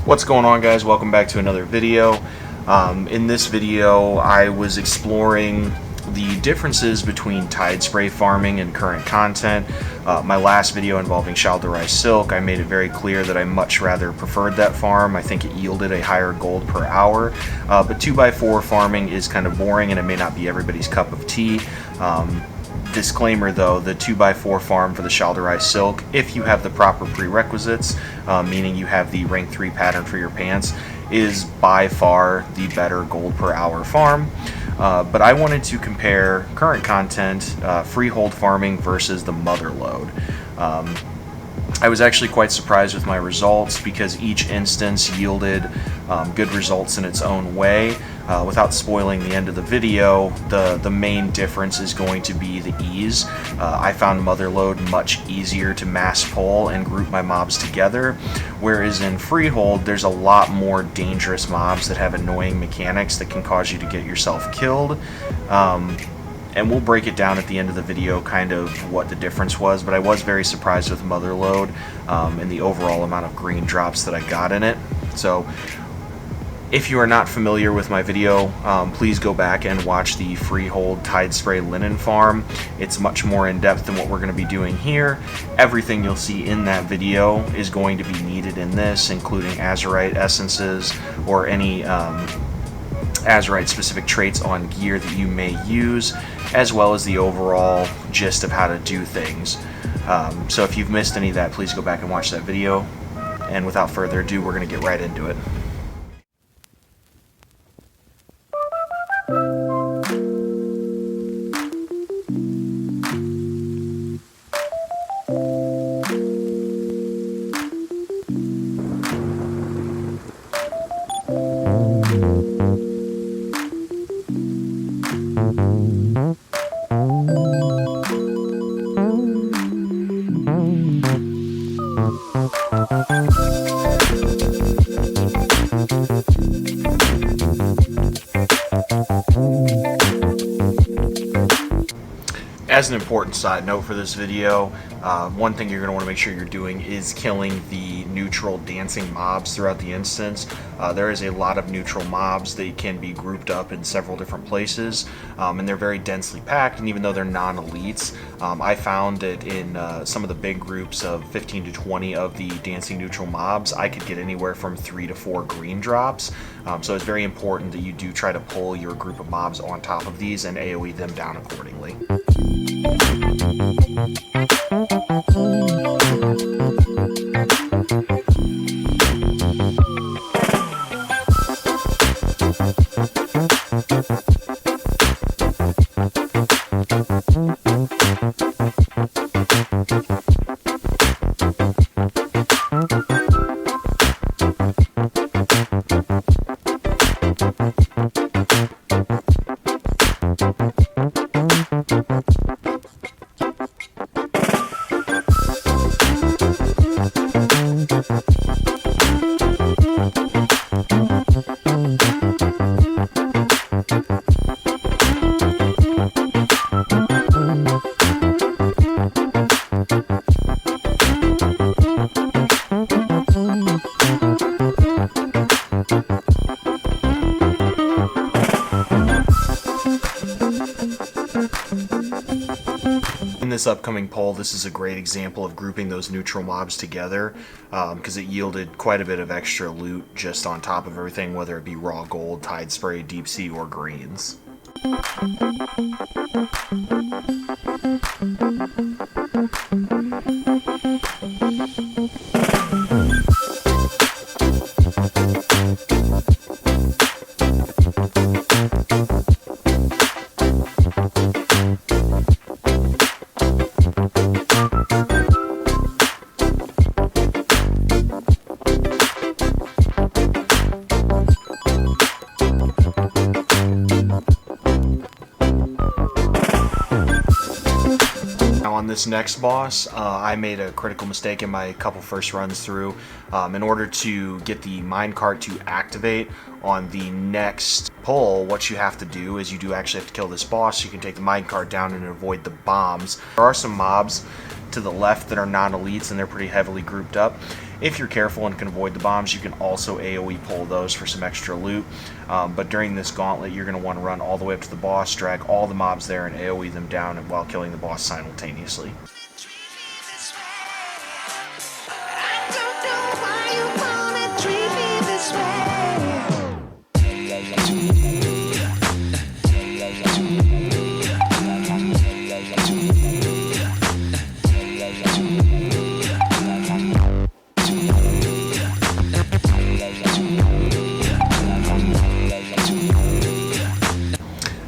What's going on, guys? Welcome back to another video. In this video I was exploring the differences between Tidespray farming and current content. My last video involving Shalderai Silk, I made it very clear that I much rather preferred that farm. I think it yielded a higher gold per hour, but 2x4 farming is kind of boring and it may not be everybody's cup of tea. Disclaimer though, the 2x4 farm for the Shalderai Silk, if you have the proper prerequisites, meaning you have the rank 3 pattern for your pants, is by far the better gold per hour farm. But I wanted to compare current content, Freehold farming versus the Motherload. I was actually quite surprised with my results because each instance yielded good results in its own way. Without spoiling the end of the video, the main difference is going to be the ease. I found Motherload much easier to mass pull and group my mobs together, whereas in Freehold there's a lot more dangerous mobs that have annoying mechanics that can cause you to get yourself killed. And we'll break it down at the end of the video, kind of what the difference was, but I was very surprised with Motherload and the overall amount of green drops that I got in it. So if you are not familiar with my video, please go back and watch the Freehold Tidespray linen farm. It's much more in-depth than what we're going to be doing here. Everything you'll see in that video is going to be needed in this, including Azurite essences or any Azurite specific traits on gear that you may use, as well as the overall gist of how to do things. So if you've missed any of that, please go back and watch that video. And without further ado, we're going to get right into it. As an important side note for this video, one thing you're going to want to make sure you're doing is killing the neutral dancing mobs throughout the instance. There is a lot of neutral mobs that can be grouped up in several different places, and they're very densely packed, and even though they're non-elites, I found that in some of the big groups of 15 to 20 of the dancing neutral mobs, I could get anywhere from 3 to 4 green drops. So it's very important that you do try to pull your group of mobs on top of these and AoE them down accordingly. In this upcoming poll, this is a great example of grouping those neutral mobs together because it yielded quite a bit of extra loot just on top of everything, whether it be raw gold, Tidespray, deep sea, or greens. On this next boss, I made a critical mistake in my couple first runs through. In order to get the minecart to activate on the next pull, what you have to do is you do actually have to kill this boss so you can take the minecart down and avoid the bombs. There are some mobs to the left that are non-elites and they're pretty heavily grouped up. If you're careful and can avoid the bombs, you can also AoE pull those for some extra loot. But during this gauntlet, you're going to want to run all the way up to the boss, drag all the mobs there, and AoE them down while killing the boss simultaneously.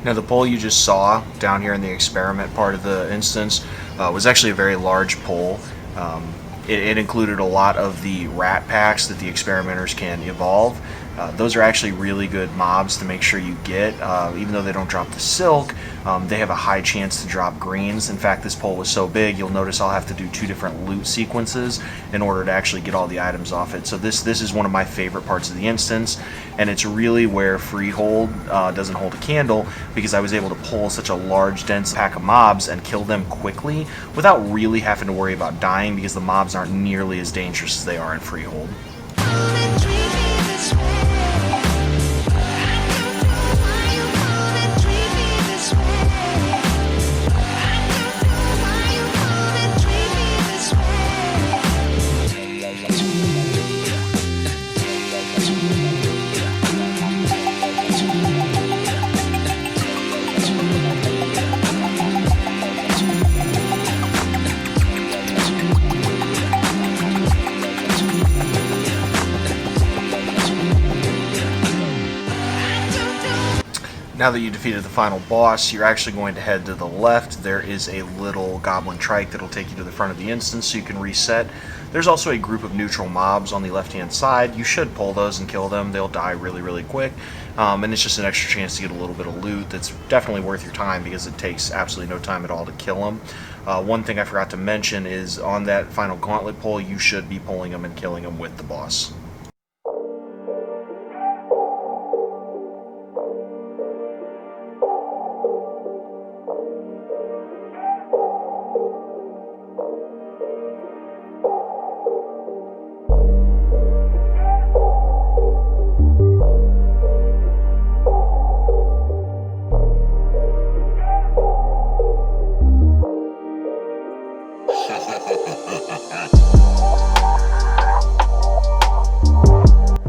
Now the pole you just saw down here in the experiment part of the instance was actually a very large pole. It included a lot of the rat packs that the experimenters can evolve. Those are actually really good mobs to make sure you get. Even though they don't drop the silk, they have a high chance to drop greens. In fact, this pole was so big, you'll notice I'll have to do 2 different loot sequences in order to actually get all the items off it. So this is one of my favorite parts of the instance, and it's really where Freehold doesn't hold a candle, because I was able to pull such a large, dense pack of mobs and kill them quickly without really having to worry about dying, because the mobs aren't nearly as dangerous as they are in Freehold. Now that you defeated the final boss, you're actually going to head to the left. There is a little goblin trike that'll take you to the front of the instance so you can reset. There's also a group of neutral mobs on the left-hand side. You should pull those and kill them. They'll die really, really quick. And it's just an extra chance to get a little bit of loot that's definitely worth your time, because it takes absolutely no time at all to kill them. One thing I forgot to mention is on that final gauntlet pull, you should be pulling them and killing them with the boss.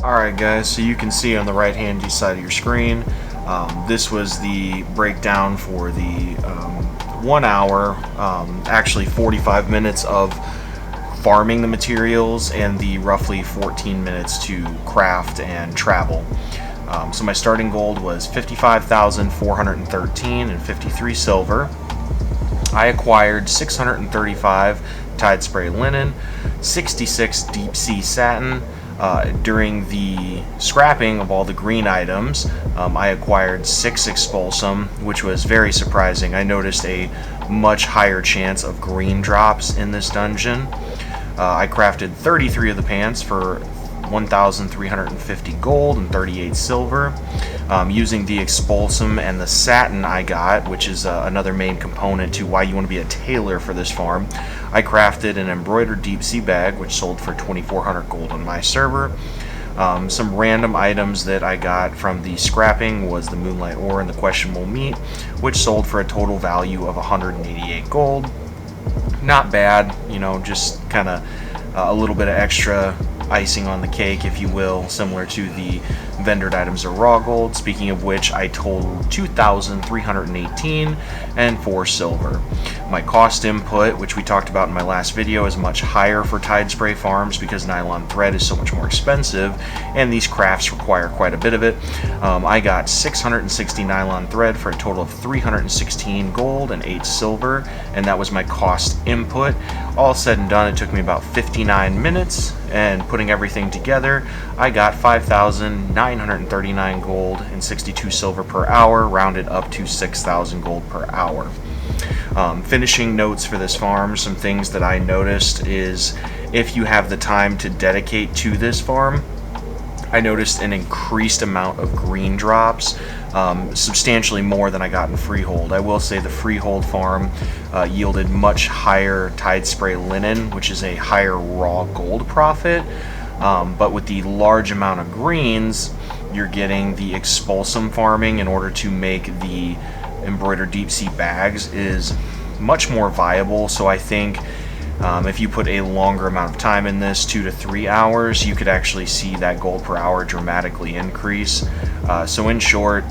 Alright guys, so you can see on the right hand side of your screen, this was the breakdown for the 1 hour, actually 45 minutes of farming the materials and the roughly 14 minutes to craft and travel. So my starting gold was 55,413 and 53 silver. I acquired 635 Tidespray linen, 66 deep sea satin. During the scrapping of all the green items, I acquired 6 expulsum, which was very surprising. I noticed a much higher chance of green drops in this dungeon. I crafted 33 of the pants for 1,350 gold and 38 silver. Using the expulsum and the satin I got, which is another main component to why you want to be a tailor for this farm, I crafted an embroidered deep sea bag, which sold for 2,400 gold on my server. Some random items that I got from the scrapping was the moonlight ore and the questionable meat, which sold for a total value of 188 gold. Not bad, you know, just kind of a little bit of extra icing on the cake, if you will, similar to the vendored items or raw gold. Speaking of which, I totaled 2,318 and 4 silver. My cost input, which we talked about in my last video, is much higher for Tidespray farms because nylon thread is so much more expensive, and these crafts require quite a bit of it. I got 660 nylon thread for a total of 316 gold and 8 silver, and that was my cost input. All said and done, it took me about 59 minutes, and putting everything together, I got 5,939 gold and 62 silver per hour, rounded up to 6,000 gold per hour. Finishing notes for this farm, some things that I noticed is if you have the time to dedicate to this farm, I noticed an increased amount of green drops, substantially more than I got in Freehold. I will say the Freehold farm yielded much higher Tidespray linen, which is a higher raw gold profit, but with the large amount of greens, you're getting the expulsum farming in order to make the embroidered deep sea bags is much more viable. So I think if you put a longer amount of time in this, 2 to 3 hours, you could actually see that gold per hour dramatically increase. So in short,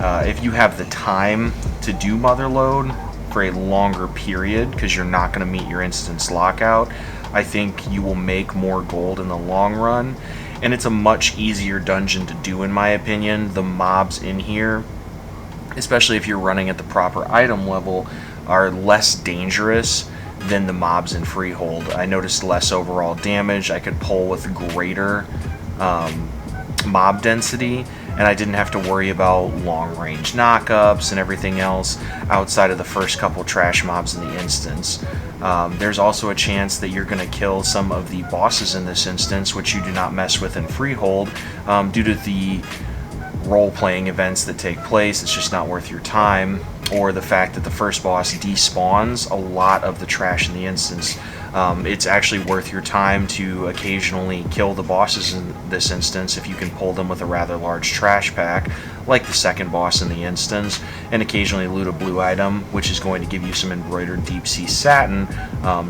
if you have the time to do Motherload for a longer period, because you're not going to meet your instance lockout, I think you will make more gold in the long run. And it's a much easier dungeon to do, in my opinion. The mobs in here, especially if you're running at the proper item level, are less dangerous than the mobs in Freehold. I noticed less overall damage. I could pull with greater mob density, and I didn't have to worry about long-range knockups and everything else outside of the first couple trash mobs in the instance. There's also a chance that you're going to kill some of the bosses in this instance, which you do not mess with in Freehold, due to the role-playing events that take place. It's just not worth your time, or the fact that the first boss despawns a lot of the trash in the instance. It's actually worth your time to occasionally kill the bosses in this instance if you can pull them with a rather large trash pack, like the second boss in the instance, and occasionally loot a blue item, which is going to give you some embroidered deep sea satin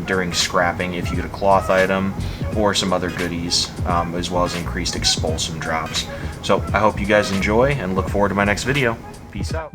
during scrapping if you get a cloth item, or some other goodies, as well as increased expulsum drops. So I hope you guys enjoy, and look forward to my next video. Peace out.